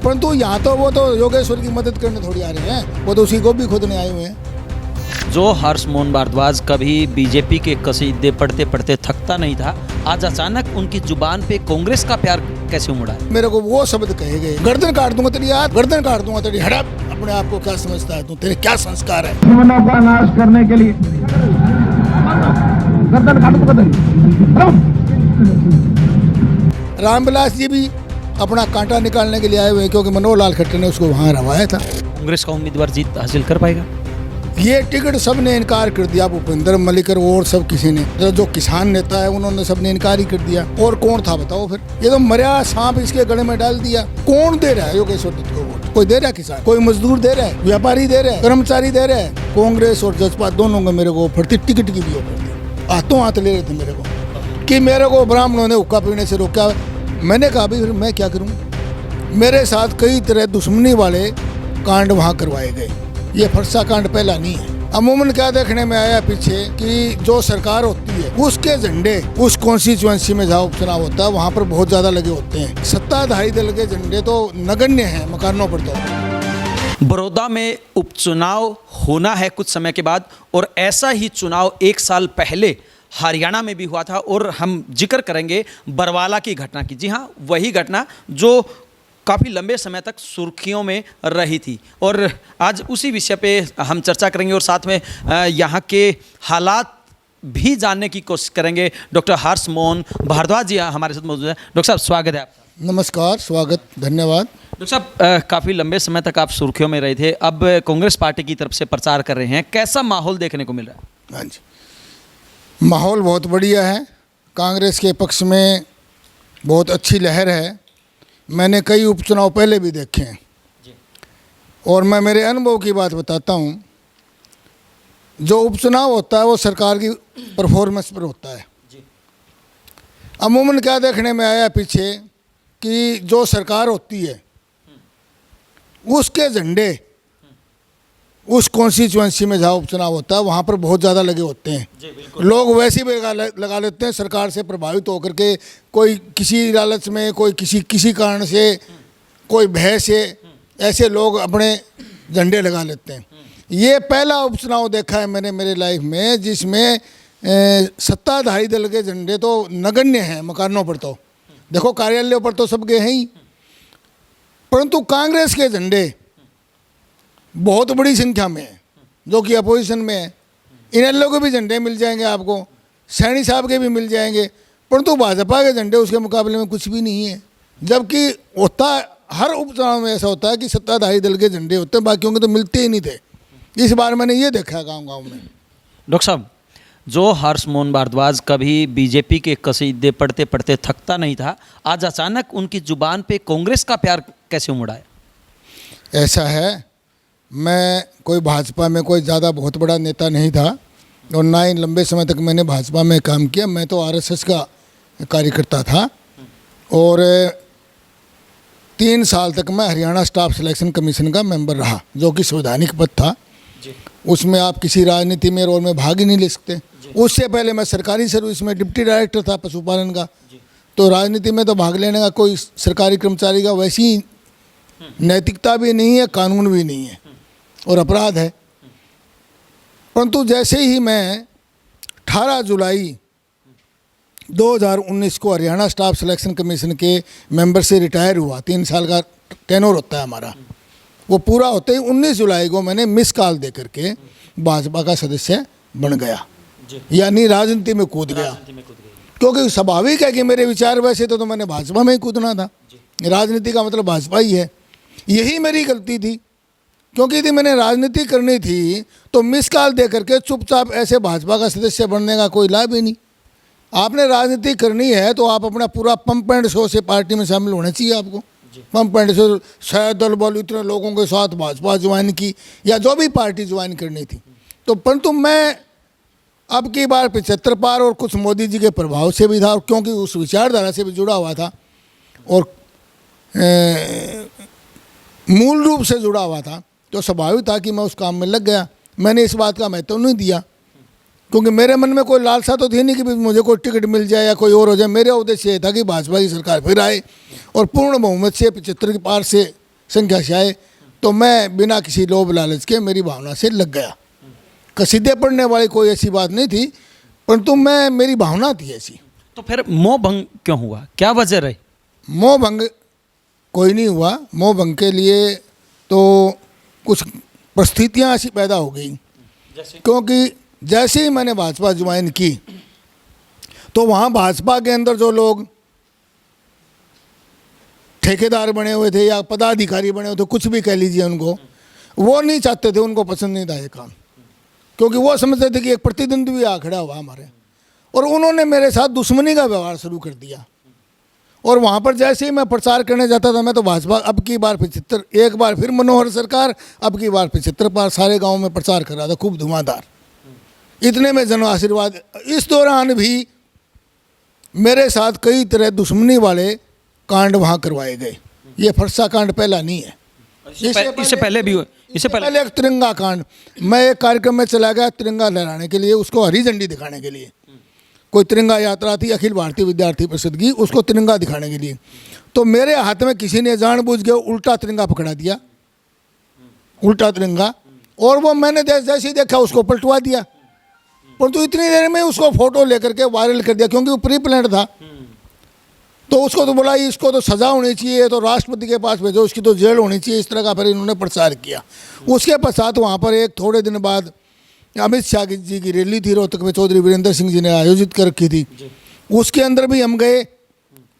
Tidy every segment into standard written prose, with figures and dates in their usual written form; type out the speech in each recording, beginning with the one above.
परंतु यहाँ तो वो तो योगेश्वर की मदद करने थोड़ी आ रहे हैं, वो तो उसी को भी खोदने आए हुए हैं। जो हर्ष मोहन भारद्वाज कभी बीजेपी के कसीदे पढ़ते पढ़ते थकता नहीं था, आज अचानक उनकी जुबान पे कांग्रेस का प्यार कैसे उमड़ा है? मेरे को वो शब्द कहे गए, गर्दन काट दूंगा तेरी, यार गर्दन काट दूंगा तेरी, हड़प। अपने आप को क्या समझता है तू, तेरे क्या संस्कार है? दुश्मनों का नाश करने के लिए गर्दन काट दूंगा तेरी। रामविलास जी भी अपना कांटा निकालने के लिए आए हुए हैं, क्योंकि मनोहर लाल खट्टर ने उसको वहाँ रवाया था। कांग्रेस का उम्मीदवार जीत हासिल कर पाएगा? ये टिकट सबने इनकार कर दिया, भूपेंद्र मलिक और सब किसी ने, जो किसान नेता है उन्होंने सबने इनकार ही कर दिया। और कौन था बताओ फिर? ये तो मरिया सांप इसके गले में डाल दिया। कौन दे रहा है योगेश्वर दत्त को वोट? कोई दे रहा है? किसान, कोई मजदूर दे रहा है, व्यापारी दे रहा है, कर्मचारी दे रहा है? कांग्रेस और जजपा दोनों को मेरे को ऑफर थी, टिकट की भी ऑफर थी, हाथों हाथ ले रहे थे मेरे को कि मेरे को ब्राह्मणों ने हुक्का पीने से रोका। मैंने कहा भी फिर मैं क्या करूँ? मेरे साथ कई तरह दुश्मनी वाले कांड वहाँ करवाए गए। ये फरसा कांड पहला नहीं है। अमूमन क्या देखने में आया पीछे कि जो सरकार होती है उसके झंडे उस कॉन्स्टिट्यूएंसी में जहाँ उपचुनाव होता है वहाँ पर बहुत ज्यादा लगे होते हैं। सत्ताधारी दल के झंडे तो नगण्य हैं मकानों पर। तो बड़ौदा में उपचुनाव होना है कुछ समय के बाद, और ऐसा ही चुनाव एक साल पहले हरियाणा में भी हुआ था। और हम जिक्र करेंगे बरवाला की घटना की। जी हाँ, वही घटना जो काफ़ी लंबे समय तक सुर्खियों में रही थी, और आज उसी विषय पे हम चर्चा करेंगे और साथ में यहाँ के हालात भी जानने की कोशिश करेंगे। डॉक्टर हर्ष मोहन भारद्वाज जी हमारे साथ मौजूद है। डॉक्टर साहब, स्वागत है आपका। नमस्कार, स्वागत, धन्यवाद। डॉक्टर साहब, काफ़ी लंबे समय तक आप सुर्खियों में रहे थे, अब कांग्रेस पार्टी की तरफ से प्रचार कर रहे हैं, कैसा माहौल देखने को मिल रहा है? हाँ जी, माहौल बहुत बढ़िया है। कांग्रेस के पक्ष में बहुत अच्छी लहर है। मैंने कई उपचुनाव पहले भी देखे हैं और मैं मेरे अनुभव की बात बताता हूँ। जो उपचुनाव होता है वो सरकार की परफॉर्मेंस पर होता है। अमूमन क्या देखने में आया पीछे कि जो सरकार होती है उसके झंडे उस कॉन्स्टिट्यूएंसी में जहाँ उपचुनाव होता है वहाँ पर बहुत ज़्यादा लगे होते हैं। लोग वैसे भी लगा लेते हैं सरकार से प्रभावित होकर के, कोई किसी लालच में, कोई किसी कारण से, कोई भय से, ऐसे लोग अपने झंडे लगा लेते हैं। ये पहला उपचुनाव देखा है मैंने मेरे लाइफ में जिसमें सत्ताधारी दल के झंडे तो नगण्य हैं मकानों पर। तो देखो कार्यालयों पर तो सबके हैं ही, परंतु कांग्रेस के झंडे बहुत बड़ी संख्या में है जो कि अपोजिशन में है। इनेलो के भी झंडे मिल जाएंगे आपको, सैनी साहब के भी मिल जाएंगे, परंतु भाजपा के झंडे उसके मुकाबले में कुछ भी नहीं है। जबकि होता हर उपचुनाव में ऐसा होता है कि सत्ताधारी दल के झंडे होते हैं, बाकियों के तो मिलते ही नहीं थे। इस बार मैंने ये देखा गांव-गांव में। डॉक्टर साहब, जो हर्ष मोहन भारद्वाज कभी बीजेपी के कसीदे पढ़ते पढ़ते थकता नहीं था, आज अचानक उनकी जुबान पे कांग्रेस का प्यार कैसे उमड़ा है? ऐसा है, मैं कोई भाजपा में कोई ज़्यादा बहुत बड़ा नेता नहीं था और ना ही लंबे समय तक मैंने भाजपा में काम किया। मैं तो आरएसएस का कार्यकर्ता था और 3 साल तक मैं हरियाणा स्टाफ सिलेक्शन कमीशन का मेंबर रहा, जो कि संवैधानिक पद था। उसमें आप किसी राजनीति में रोल में भाग ही नहीं ले सकते। उससे पहले मैं सरकारी सर्विस में डिप्टी डायरेक्टर था पशुपालन का। तो राजनीति में तो भाग लेने का कोई सरकारी कर्मचारी का वैसी नैतिकता भी नहीं है, कानून भी नहीं है और अपराध है। परंतु जैसे ही मैं 18 जुलाई 2019 को हरियाणा स्टाफ सिलेक्शन कमीशन के मेंबर से रिटायर हुआ, 3 साल का टेन्योर होता है हमारा, वो पूरा होते ही 19 जुलाई को मैंने मिस कॉल दे करके भाजपा का सदस्य बन गया, यानी राजनीति में कूद गया। क्योंकि स्वाभाविक है कि मेरे विचार वैसे तो मैंने भाजपा में ही कूदना था। राजनीति का मतलब भाजपा ही है। यही मेरी गलती थी, क्योंकि यदि मैंने राजनीति करनी थी तो मिस कॉल दे करके चुपचाप ऐसे भाजपा का सदस्य बनने का कोई लाभ ही नहीं। आपने राजनीति करनी है तो आप अपना पूरा पंप एंड शो से पार्टी में शामिल होना चाहिए आपको। पंप एंड शो, शायद दल बल इतने लोगों के साथ भाजपा ज्वाइन की या जो भी पार्टी ज्वाइन करनी थी। तो परंतु मैं अब की बार 75 पार और कुछ मोदी जी के प्रभाव से भी था, और क्योंकि उस विचारधारा से भी जुड़ा हुआ था और मूल रूप से जुड़ा हुआ था, तो स्वाभाविक था कि मैं उस काम में लग गया। मैंने इस बात का महत्व नहीं दिया, क्योंकि मेरे मन में कोई लालसा तो थी नहीं कि मुझे कोई टिकट मिल जाए या कोई और हो जाए। मेरा उद्देश्य ये था कि भाजपा की सरकार फिर आए और पूर्ण बहुमत से 75 के पार से संख्या से आए, तो मैं बिना किसी लोभ लालच के मेरी भावना से लग गया। कसीदे पढ़ने वाली कोई ऐसी बात नहीं थी, परंतु मेरी भावना थी ऐसी। तो फिर मोह भंग क्यों हुआ, क्या वजह रही? मोह भंग कोई नहीं हुआ। मोह भंग के लिए तो कुछ परिस्थितियाँ ऐसी पैदा हो गई, क्योंकि जैसे ही मैंने भाजपा ज्वाइन की तो वहाँ भाजपा के अंदर जो लोग ठेकेदार बने हुए थे या पदाधिकारी बने हुए थे, कुछ भी कह लीजिए उनको, वो नहीं चाहते थे, उनको पसंद नहीं था ये काम, क्योंकि वो समझते थे कि एक प्रतिद्वंदी भी आ खड़ा हुआ हमारे, और उन्होंने मेरे साथ दुश्मनी का व्यवहार शुरू कर दिया। और वहाँ पर जैसे ही मैं प्रचार करने जाता था, मैं तो भाजपा अब की बार 75, एक बार फिर मनोहर सरकार, अब की बार 75 बार सारे गाँव में प्रचार कर रहा था, खूब धुआंधार। इतने में जन आशीर्वाद। इस दौरान भी मेरे साथ कई तरह दुश्मनी वाले कांड वहाँ करवाए गए। ये फरसा कांड पहला नहीं है, इससे पहले भी हुए। इससे पहले एक तिरंगा कांड। मैं एक कार्यक्रम में चला गया तिरंगा लहराने के लिए, उसको हरी झंडी दिखाने के लिए। कोई तिरंगा यात्रा थी अखिल भारतीय विद्यार्थी परिषद की, उसको तिरंगा दिखाने के लिए, तो मेरे हाथ में किसी ने जानबूझ के उल्टा तिरंगा पकड़ा दिया, उल्टा तिरंगा, और वो मैंने जैसे ही देखा उसको पलटवा दिया। परंतु इतनी देर में उसको फोटो लेकर के वायरल कर दिया, क्योंकि वो प्री प्लान था। तो उसको तो बोला इसको तो सज़ा होनी चाहिए, तो राष्ट्रपति के पास भेजो, उसकी तो जेल होनी चाहिए, इस तरह का फिर इन्होंने प्रचार किया। उसके पश्चात वहाँ पर एक थोड़े दिन बाद अमित शाह जी की रैली थी रोहतक में, चौधरी वीरेंद्र सिंह जी ने आयोजित कर रखी थी, उसके अंदर भी हम गए।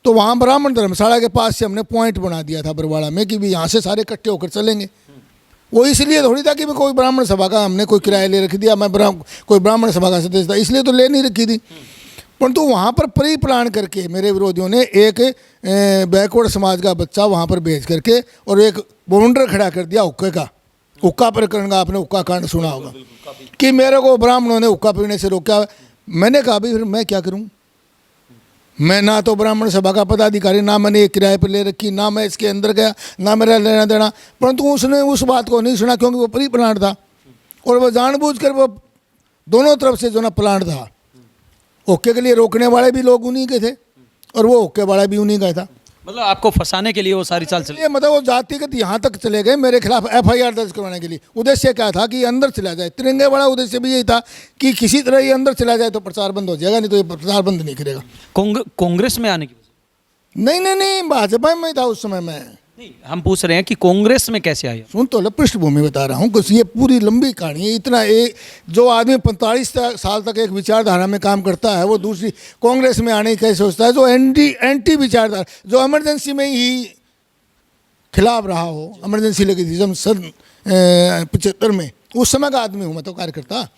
तो वहाँ ब्राह्मण धर्मशाला के पास से हमने पॉइंट बना दिया था बरवाड़ा में कि भी यहाँ से सारे इकट्ठे होकर चलेंगे। वो इसलिए थोड़ी था कि मैं कोई ब्राह्मण सभा का हमने कोई किराया ले रखी दिया, मैं कोई ब्राह्मण सभा का सदस्य था, इसलिए तो ले नहीं रखी थी। परंतु वहाँ पर प्री प्लान करके मेरे विरोधियों ने एक बैकवर्ड समाज का बच्चा वहाँ पर भेज करके और एक बाउंडर खड़ा कर दिया हुक्के का। हुक्का प्रकरण का आपने हुक्का कांड सुना होगा कि मेरे को ब्राह्मणों ने हुक्का पीने से रोका। मैंने कहा भाई फिर मैं क्या करूं, मैं ना तो ब्राह्मण सभा का पदाधिकारी, ना मैंने एक किराए पर ले रखी, ना मैं इसके अंदर गया, ना मेरा लेना देना। परंतु उसने उस बात को नहीं सुना, क्योंकि वो प्री प्लान था और वो जानबूझकर वो दोनों तरफ से जो ना प्लान था। ओके के लिए रोकने वाले भी लोग उन्हीं के थे और वो ओके वाला भी उन्हीं का था। मतलब आपको फंसाने के लिए वो सारी चाल चली। ये मतलब वो जातिगत यहाँ तक चले गए मेरे खिलाफ FIR दर्ज करवाने के लिए। उद्देश्य क्या था कि अंदर चला जाए, तिरंगे वाला उद्देश्य भी यही था कि किसी तरह ये अंदर चला जाए तो प्रचार बंद हो जाएगा, नहीं तो ये प्रचार बंद नहीं करेगा। कांग्रेस में आने की वजह? नहीं, भाजपा में था उस समय। मैं नहीं, हम पूछ रहे हैं कि कांग्रेस में कैसे आए? सुन तो पृष्ठभूमि बता रहा हूँ, कुछ ये पूरी लंबी कहानी है। इतना जो आदमी 45 साल तक एक विचारधारा में काम करता है, वो दूसरी कांग्रेस में आने की कैसे सोचता है? जो एंटी विचारधारा, जो इमरजेंसी में ही खिलाफ रहा हो, इमरजेंसी लगी थी जब सन 75 में, उस समय का आदमी हूँ मैं तो कार्यकर्ता।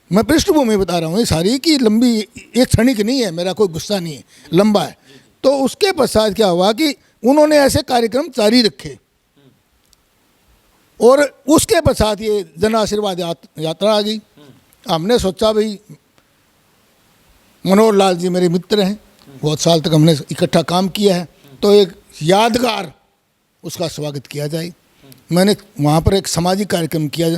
मैं पृष्ठभूमि बता रहा हूँ ये सारी की लंबी, एक क्षणिक नहीं है, मेरा कोई गुस्सा नहीं है, लंबा है। तो उसके पश्चात क्या हुआ कि उन्होंने ऐसे कार्यक्रम जारी रखे और उसके पश्चात ये जन आशीर्वाद यात्रा आ गई। हमने सोचा भाई मनोहर लाल जी मेरे मित्र हैं, बहुत साल तक हमने इकट्ठा काम किया है, तो एक यादगार उसका स्वागत किया जाए। मैंने वहाँ पर एक सामाजिक कार्यक्रम किया,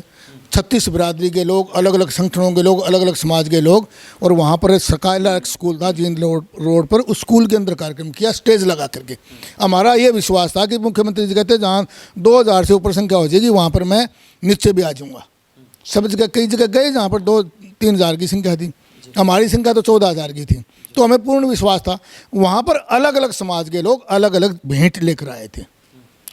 36 बिरादरी के लोग, अलग अलग संगठनों के लोग, अलग अलग समाज के लोग, और वहाँ पर सरकारी एक स्कूल था जींद रोड पर, उस स्कूल के अंदर कार्यक्रम किया स्टेज लगा करके। हमारा ये विश्वास था कि मुख्यमंत्री जी कहते जहाँ 2000 से ऊपर संख्या हो जाएगी वहाँ पर मैं नीचे भी आ जाऊँगा। सब जगह कई जगह गए जहाँ पर 2-3 हज़ार की संख्या थी, हमारी संख्या तो 14,000 की थी। तो हमें पूर्ण विश्वास था। वहाँ पर अलग अलग समाज के लोग अलग अलग भेंट लेकर आए थे,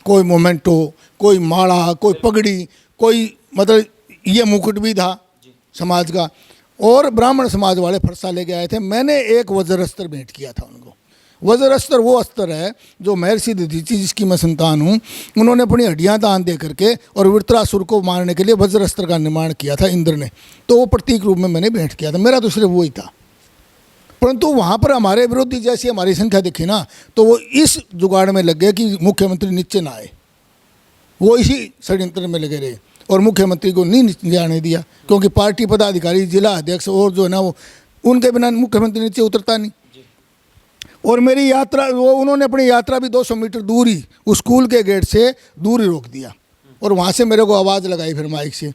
कोई मोमेंटो, कोई माला, कोई पगड़ी, कोई मतलब ये मुकुट भी था समाज का, और ब्राह्मण समाज वाले फरसा लेके आए थे। मैंने एक वज्रस्त्र भेंट किया था उनको। वज्रस्त्र वो अस्त्र है जो महर्षि दधीची जिसकी मैं संतान हूँ, उन्होंने अपनी हड्डियाँ दान दे करके और वृत्रासुर को मारने के लिए वज्रस्त्र का निर्माण किया था इंद्र ने, तो वो प्रतीक रूप में मैंने भेंट किया था। मेरा तो सिर्फ वही था। परंतु वहाँ पर हमारे विरोधी जैसी हमारी संख्या दिखी ना, तो वो इस जुगाड़ में लग गए कि मुख्यमंत्री नीचे ना आए। वो इसी षड्यंत्र में लगे रहे और मुख्यमंत्री को नहीं नीचे आने दिया, क्योंकि पार्टी पदाधिकारी, जिला अध्यक्ष और जो है ना वो, उनके बिना मुख्यमंत्री नीचे उतरता नहीं। और मेरी यात्रा, वो उन्होंने अपनी यात्रा भी 200 मीटर दूर ही उस स्कूल के गेट से दूर ही रोक दिया और वहाँ से मेरे को आवाज़ लगाई फिर माइक से।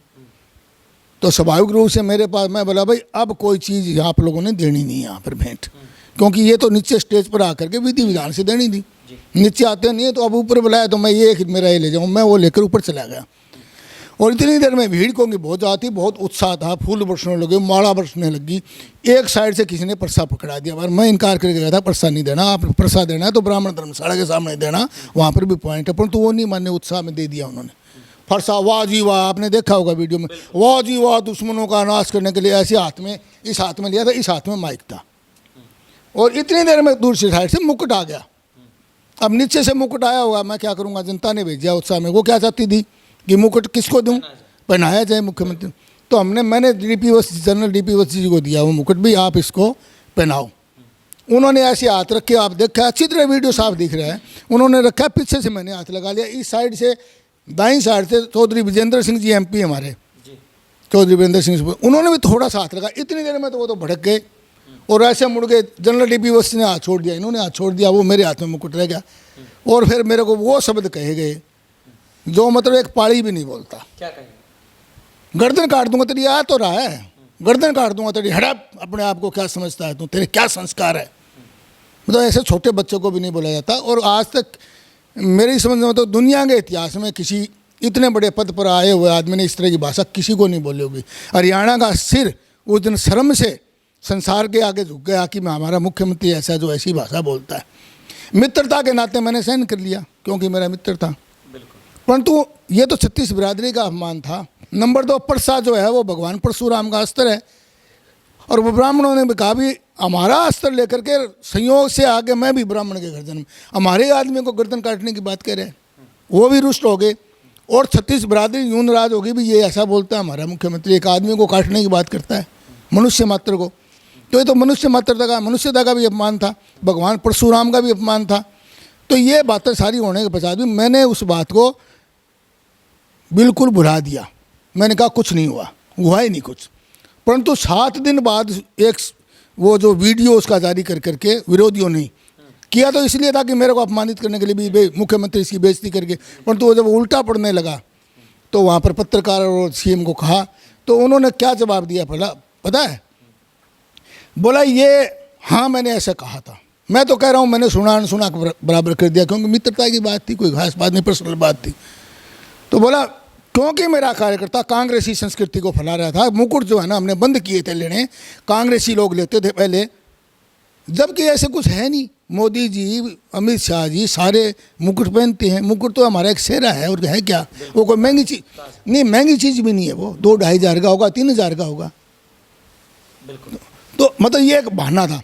तो स्वाभाविक रूप से मेरे पास, मैं बोला भाई अब कोई चीज़ आप लोगों ने देनी नहीं है यहाँ पर भेंट, क्योंकि ये तो नीचे स्टेज पर आकर के विधि विधान से देनी थी। नीचे आते नहीं है, तो अब ऊपर बुलाया तो मैं ये मेरा ये ले जाऊँ, मैं वो लेकर ऊपर चला गया। और इतनी देर में भीड़ को बहुत ज़्यादा थी, बहुत उत्साह था, फूल बरसने लगे, माला बरसने लगी। एक साइड से किसी ने परसा पकड़ा दिया, पर मैं इनकार करके गया था, परसा नहीं देना, आप परसा देना है तो ब्राह्मण धर्मशाला के सामने देना, वहाँ पर भी पॉइंट है। परंतु वो नहीं माने, उत्साह में दे दिया उन्होंने फरसा। वाह जी वाह, आपने देखा होगा वीडियो में, वाह जी वाह, दुश्मनों का नाश करने के लिए ऐसे हाथ में, इस हाथ में लिया था, इस हाथ में माइक था। और इतनी देर में दूर से साइड से मुकुट आ गया। अब नीचे से मुकुट आया होगा, मैं क्या करूँगा, जनता ने भेजा उत्साह में। वो क्या चाहती थी कि मुकुट किसको दूं, पहनाया जाए मुख्यमंत्री। तो मैंने डीपी वत्स, जनरल डीपी वत्स जी को दिया वो मुकुट, भी आप इसको पहनाओ। उन्होंने ऐसे हाथ रखे, आप देखा अच्छी तरह वीडियो साफ दिख रहा है, उन्होंने रखा, पीछे से मैंने हाथ लगा लिया, इस साइड से दाईं साइड से चौधरी विजेंद्र सिंह जी MP हमारे, चौधरी विजेंद्र सिंह, उन्होंने भी थोड़ा सा हाथ लगा। इतनी देर में तो वो तो भड़क गए और ऐसे मुड़ गए। जनरल डीपी वत्स ने हाथ छोड़ दिया, इन्होंने हाथ छोड़ दिया, वो मेरे हाथ में मुकुट रह गया। और फिर मेरे को वो शब्द कहे गए जो मतलब एक पाड़ी भी नहीं बोलता। क्या कहेंगे? गर्दन काट दूंगा तेरी, आ तो रहा है, गर्दन काट दूंगा तेरी, हड़प, अपने आप को क्या समझता है तू, तेरे क्या संस्कार है। मतलब ऐसे छोटे बच्चों को भी नहीं बोला जाता। और आज तक मेरी समझ में तो दुनिया के इतिहास में किसी इतने बड़े पद पर आए हुए आदमी ने इस तरह की भाषा किसी को नहीं बोली होगी। हरियाणा का सिर उस दिन शर्म से संसार के आगे झुक गया कि मैं, हमारा मुख्यमंत्री ऐसा जो ऐसी भाषा बोलता है। मित्रता के नाते मैंने सहन कर लिया, क्योंकि मेरा मित्र था। परंतु ये तो 36 बिरादरी का अपमान था। नंबर 2, परसा जो है वो भगवान परशुराम का अस्त्र है। और वो ब्राह्मणों ने भी कहा भी हमारा अस्त्र लेकर के संयोग से आगे मैं भी ब्राह्मण के घर जन्म, हमारे आदमी को गर्दन काटने की बात कह रहे हैं। वो भी रुष्ट हो गए। और 36 बिरादरी यूं नाराज होगी भी ये ऐसा बोलता है हमारा मुख्यमंत्री, एक आदमी को काटने की बात करता है, मनुष्य मात्र को। तो ये तो मनुष्य मात्रता का, मनुष्यता का भी अपमान था, भगवान परशुराम का भी अपमान था। तो ये बातें सारी होने के पश्चात भी मैंने उस बात को बिल्कुल भुला दिया। मैंने कहा कुछ नहीं हुआ, हुआ ही नहीं कुछ। परंतु 7 दिन बाद एक वो जो वीडियो उसका जारी कर करके विरोधियों ने किया, तो इसलिए था कि मेरे को अपमानित करने के लिए भी मुख्यमंत्री इसकी बेइज्जती करके। परंतु वो जब उल्टा पड़ने लगा तो वहाँ पर पत्रकार और CM को कहा, तो उन्होंने क्या जवाब दिया पता है? बोला ये हाँ मैंने ऐसा कहा था। मैं तो कह रहा हूँ मैंने सुना अनसुना बराबर कर दिया, क्योंकि मित्रता की बात थी, कोई खास बात नहीं, पर्सनल बात थी। तो बोला क्योंकि मेरा कार्यकर्ता कांग्रेसी संस्कृति को फैला रहा था। मुकुट जो है ना हमने बंद किए थे लेने, कांग्रेसी लोग लेते थे पहले, जबकि ऐसे कुछ है नहीं। मोदी जी, अमित शाह जी सारे मुकुट पहनते हैं। मुकुट तो हमारा एक सेहरा है, और है क्या, वो कोई महंगी चीज़ नहीं, महंगी चीज़ भी नहीं है, वो 2-2.5 हज़ार का होगा, 3 हज़ार का होगा। तो मतलब ये एक बहाना था।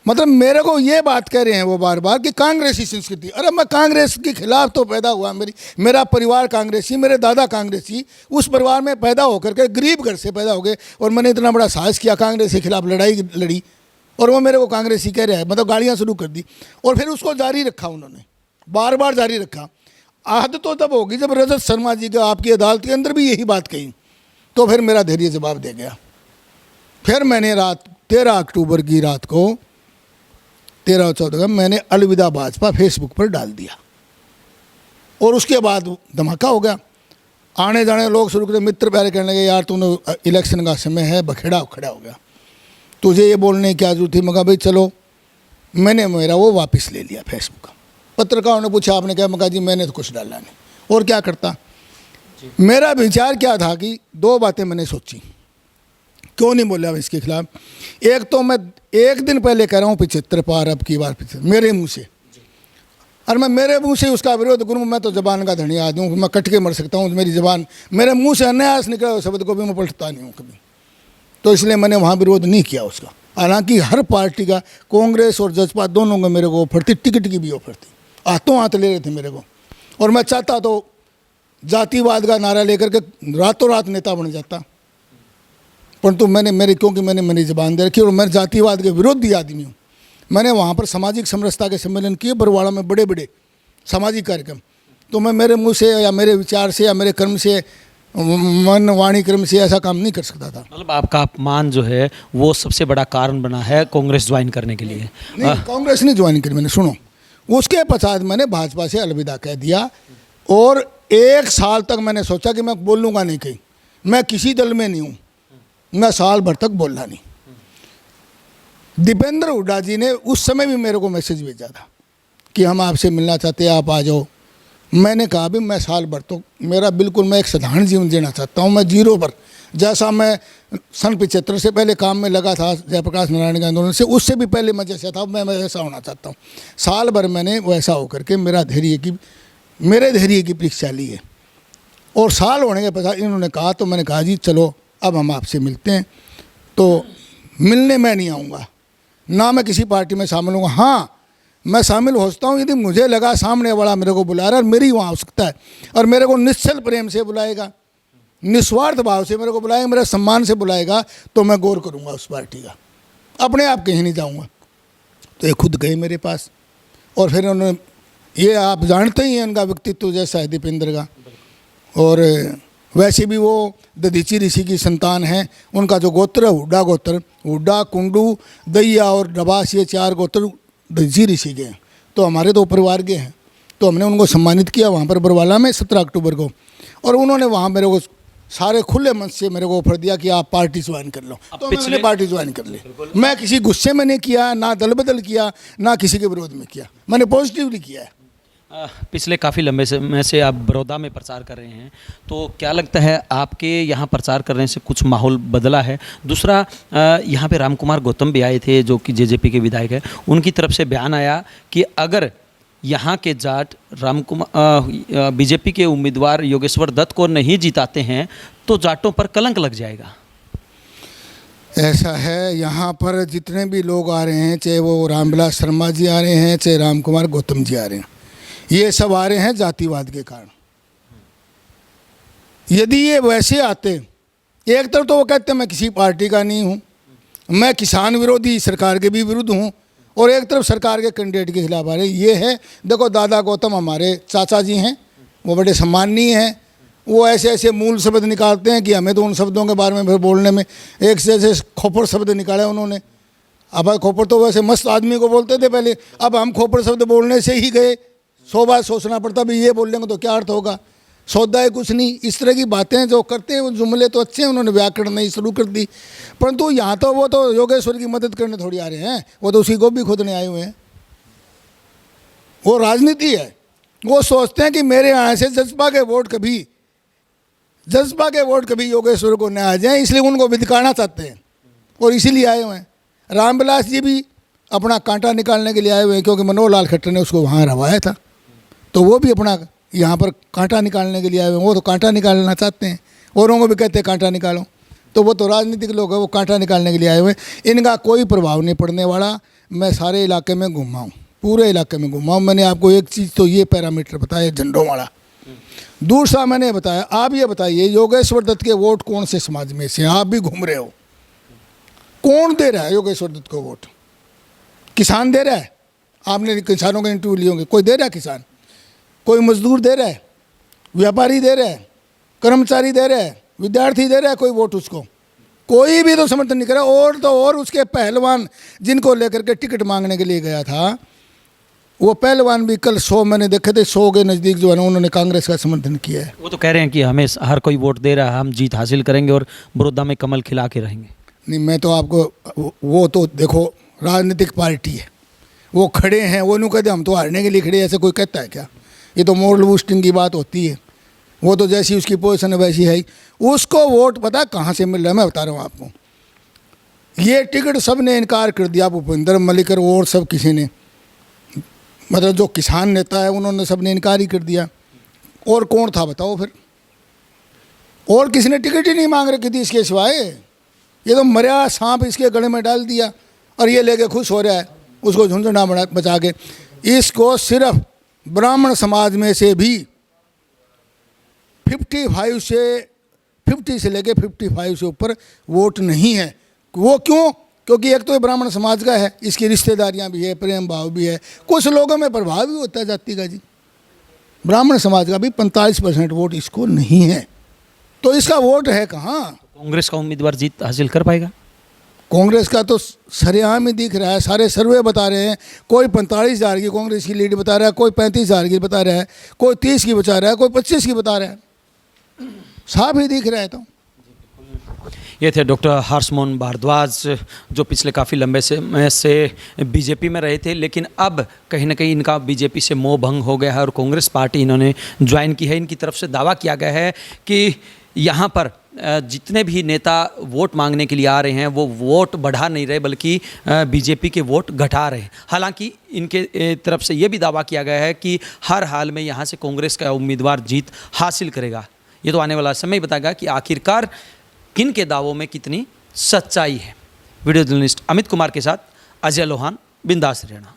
मतलब मेरे को ये बात कह रहे हैं वो बार बार कि कांग्रेसी संस्कृति। अरे मैं कांग्रेस के खिलाफ तो पैदा हुआ, मेरा परिवार कांग्रेसी, मेरे दादा कांग्रेसी, उस परिवार में पैदा होकर के गरीब घर से पैदा हो गए, और मैंने इतना बड़ा साहस किया, कांग्रेस के खिलाफ लड़ाई लड़ी, और वो मेरे को कांग्रेसी कह रहे हैं, मतलब गालियाँ शुरू कर दी। और फिर उसको जारी रखा उन्होंने, बार बार जारी रखा। आहत तो तब होगी जब रजत शर्मा जी का आपकी अदालत के अंदर भी यही बात कही, तो फिर मेरा धैर्य जवाब दे गया। फिर मैंने रात 13 अक्टूबर की रात को 13 और 14 का मैंने अलविदा भाजपा फेसबुक पर डाल दिया, और उसके बाद धमाका हो गया। आने जाने लोग शुरू कर, मित्र प्यारे कहने लगे यार तूने इलेक्शन का समय है, बखेड़ा खड़ा हो गया, तुझे ये बोलने की क्या जरूरत थी। मैं कहा भाई चलो, मैंने मेरा वो वापस ले लिया फेसबुक। पत्रकारों ने पूछा आपने क्या, मैं कहा जी मैंने तो कुछ डाला नहीं, और क्या करता। मेरा विचार क्या था कि 2 बातें मैंने सोची, क्यों नहीं बोला इसके खिलाफ। एक तो मैं 1 दिन पहले कह रहा हूँ 75 पार, अब की बार 75 मेरे मुंह से, और मैं मेरे मुंह से उसका विरोध करूँ, मैं तो जबान का धनी आदमी हूँ, मैं कट के मर सकता हूँ। मेरी जबान, मेरे मुंह से अनायास निकला हुआ शब्द को भी मैं पलटता नहीं हूँ कभी, तो इसलिए मैंने वहाँ विरोध नहीं किया उसका। हालांकि हर पार्टी का, कांग्रेस और जजपा दोनों को मेरे को ऑफर थी, टिकट की भी ऑफर थी, हाथों हाथ ले रहे थे मेरे को, और मैं चाहता तो जातिवाद का नारा लेकर के रातों रात नेता बन जाता। परंतु क्योंकि मैंने मेरी जबान दे रखी, और मैं जातिवाद के विरोधी आदमी हूँ। मैंने वहाँ पर सामाजिक समरसता के सम्मेलन किए, बरवाड़ा में बड़े बड़े सामाजिक कार्यक्रम, तो मैं मेरे मुंह से या मेरे विचार से या मेरे कर्म से, मन वाणी क्रम से ऐसा काम नहीं कर सकता था। मतलब आपका अपमान जो है वो सबसे बड़ा कारण बना है कांग्रेस ज्वाइन करने के लिए? नहीं, कांग्रेस नहीं ज्वाइन करी मैंने, सुनो। उसके पश्चात मैंने भाजपा से अलविदा कह दिया, और 1 साल तक मैंने सोचा कि मैं बोलूँगा नहीं कहीं, मैं किसी दल में नहीं हूँ, मैं साल भर तक बोलना नहीं। दीपेंद्र हुड्डा जी ने उस समय भी मेरे को मैसेज भेजा था कि हम आपसे मिलना चाहते हैं, आप आ जाओ। मैंने कहा भी मैं साल भर तो मेरा बिल्कुल, मैं एक साधारण जीवन जीना चाहता हूँ, मैं जीरो पर, जैसा मैं सन 75 से पहले काम में लगा था जयप्रकाश नारायण के आंदोलन से, उससे भी पहले मैं जैसा था मैं वैसा होना चाहता हूँ। साल भर मैंने वैसा होकर के मेरे धैर्य की परीक्षा ली है। और साल होने के पश्चात इन्होंने कहा, तो मैंने कहा जी चलो अब हम आपसे मिलते हैं। तो मिलने मैं नहीं आऊँगा, ना मैं किसी पार्टी में शामिल हूँगा। हाँ, मैं शामिल हो सकता हूँ यदि मुझे लगा सामने वाला मेरे को बुला रहा है और मेरी वहाँ आवश्यकता है, और मेरे को निश्चल प्रेम से बुलाएगा, निस्वार्थ भाव से मेरे को बुलाएगा, मेरे सम्मान से बुलाएगा, तो मैं गौर करूँगा उस पार्टी का, अपने आप कहीं नहीं जाऊँगा। तो ये खुद गए मेरे पास, और फिर उन्होंने, ये आप जानते ही हैं उनका व्यक्तित्व जैसा है दीपेंद्र का, और वैसे भी वो दधीची ऋषि की संतान हैं। उनका जो गोत्र है हुड्डा गोत्र, हुड्डा, कुंडू, दैया और डबास, ये 4 गोत्र दधीची ऋषि के हैं। तो हमारे 2 परिवार के हैं। तो हमने उनको सम्मानित किया वहाँ पर बरवाला में 17 अक्टूबर को, और उन्होंने वहाँ मेरे को सारे खुले मन से मेरे को ऑफर दिया कि आप पार्टी ज्वाइन कर लो। तो मैंने पार्टी ज्वाइन कर ली। मैं किसी गुस्से में नहीं किया, ना दल बदल किया, ना किसी के विरोध में किया, मैंने पॉजिटिवली किया है। पिछले काफ़ी लंबे समय से आप बड़ौदा में प्रचार कर रहे हैं, तो क्या लगता है आपके यहाँ प्रचार करने से कुछ माहौल बदला है? दूसरा, यहाँ पे रामकुमार गौतम भी आए थे जो कि जेजेपी के विधायक हैं, उनकी तरफ से बयान आया कि अगर यहाँ के जाट बीजेपी के उम्मीदवार योगेश्वर दत्त को नहीं जिताते हैं तो जाटों पर कलंक लग जाएगा। ऐसा है, यहाँ पर जितने भी लोग आ रहे हैं, चाहे वो रामविलास शर्मा जी आ रहे हैं, चाहे रामकुमार गौतम जी आ रहे हैं, ये सब आ रहे हैं जातिवाद के कारण। यदि ये वैसे आते, एक तरफ तो वो कहते मैं किसी पार्टी का नहीं हूँ, मैं किसान विरोधी सरकार के भी विरुद्ध हूँ, और एक तरफ सरकार के कैंडिडेट के खिलाफ आ रहे। ये है, देखो दादा गौतम हमारे चाचा जी हैं, वो बड़े सम्माननीय हैं, वो ऐसे ऐसे मूल शब्द निकालते हैं कि हमें तो उन शब्दों के बारे में फिर बोलने में, एक से ऐसे खोपड़ शब्द निकाले उन्होंने। अब खोपड़ तो वैसे मस्त आदमी को बोलते थे पहले, अब हम खोपड़ शब्द बोलने से ही गए, 100 बार सोचना पड़ता भी ये बोलेंगे तो क्या अर्थ होगा, सौदा है कुछ नहीं। इस तरह की बातें जो करते हैं, वो जुमले तो अच्छे हैं, उन्होंने व्याकरण नहीं शुरू कर दी, परंतु यहाँ तो वो तो योगेश्वर की मदद करने थोड़ी आ रहे हैं, वो तो उसी को भी खोदने आए हुए हैं। वो राजनीति है, वो सोचते हैं कि मेरे यहाँ से जज्बा के वोट कभी योगेश्वर को न आ जाए, इसलिए उनको बिदकाना चाहते हैं और इसीलिए आए हुए हैं। रामविलास जी भी अपना कांटा निकालने के लिए आए हुए हैं, क्योंकि मनोहर लाल खट्टर ने उसको वहाँ रवाया था, तो वो भी अपना यहाँ पर कांटा निकालने के लिए आए हुए हैं। वो तो कांटा निकालना चाहते हैं, औरों को भी कहते हैं कांटा निकालो, तो वो तो राजनीतिक लोग हैं, वो कांटा निकालने के लिए आए हुए हैं। इनका कोई प्रभाव नहीं पड़ने वाला। मैं सारे इलाके में घूमा हूँ, पूरे इलाके में घूमा हूँ। मैंने आपको एक चीज़ तो ये पैरामीटर बताया झंडों वाला, दूसरा मैंने बताया, आप ये बताइए योगेश्वर दत्त के वोट कौन से समाज में से, आप भी घूम रहे हो, कौन दे रहा है योगेश्वर दत्त को वोट? किसान दे रहा है? आपने किसानों का इंटरव्यू लिए होंगे, कोई दे रहा है? किसान, कोई मजदूर दे रहा है, व्यापारी दे रहा है, कर्मचारी दे रहा है, विद्यार्थी दे रहा है कोई वोट उसको? कोई भी तो समर्थन नहीं कर रहा। और तो और उसके पहलवान जिनको लेकर के टिकट मांगने के लिए गया था, वो पहलवान भी कल 100 मैंने देखे थे, 100 के नज़दीक जो है ना, उन्होंने कांग्रेस का समर्थन किया है। वो तो कह रहे हैं कि हमें हर कोई वोट दे रहा है, हम जीत हासिल करेंगे और बड़ौदा में कमल खिला के रहेंगे। नहीं, मैं तो आपको, वो तो देखो राजनीतिक पार्टी है, वो खड़े हैं, वो नहीं कहते हम तो हारने के लिए खड़े, ऐसे कोई कहता है क्या? ये तो मोरल बूस्टिंग की बात होती है। वो तो जैसी उसकी पोजीशन है वैसी है ही। उसको वोट पता कहाँ से मिल रहा है, मैं बता रहा हूँ आपको। ये टिकट सब ने इनकार कर दिया, भूपेंद्र मलिकर और सब किसी ने, मतलब जो किसान नेता है उन्होंने सब ने इनकार ही कर दिया। और कौन था बताओ फिर? और किसी ने टिकट ही नहीं मांग रखी थी इसके सिवाय। ये तो मरिया सांप इसके गले में डाल दिया और ये लेके खुश हो रहा है उसको झुंझुना बचा के। इसको सिर्फ ब्राह्मण समाज में से भी 50 से लेके 55 से ऊपर वोट नहीं है। वो क्यों? क्योंकि एक तो ये ब्राह्मण समाज का है, इसकी रिश्तेदारियां भी है, प्रेम भाव भी है, कुछ लोगों में प्रभाव भी होता है जाति का। जी, ब्राह्मण समाज का भी 45% वोट इसको नहीं है, तो इसका वोट है कहाँ? कांग्रेस का उम्मीदवार जीत हासिल कर पाएगा? कांग्रेस का तो सरेआम ही दिख रहा है, सारे सर्वे बता रहे हैं। कोई 45,000 की कांग्रेस की लीड बता रहा है, कोई 35,000 की बता रहा है, कोई 30 की बता रहा है, कोई 25 की बता रहा है। साफ ही दिख रहा है। तो ये थे डॉक्टर हर्षमोहन भारद्वाज, जो पिछले काफ़ी लंबे समय से बीजेपी में रहे थे, लेकिन अब कहीं ना कहीं इनका बीजेपी से मोह भंग हो गया है और कांग्रेस पार्टी इन्होंने ज्वाइन की है। इनकी तरफ से दावा किया गया है कि यहाँ पर जितने भी नेता वोट मांगने के लिए आ रहे हैं वो वोट बढ़ा नहीं रहे बल्कि बीजेपी के वोट घटा रहे हैं। हालांकि इनके तरफ से ये भी दावा किया गया है कि हर हाल में यहाँ से कांग्रेस का उम्मीदवार जीत हासिल करेगा। ये तो आने वाला समय ही बताएगा कि आखिरकार किन के दावों में कितनी सच्चाई है। वीडियो जर्नलिस्ट अमित कुमार के साथ अजय लोहान, बिंदास हरियाणा।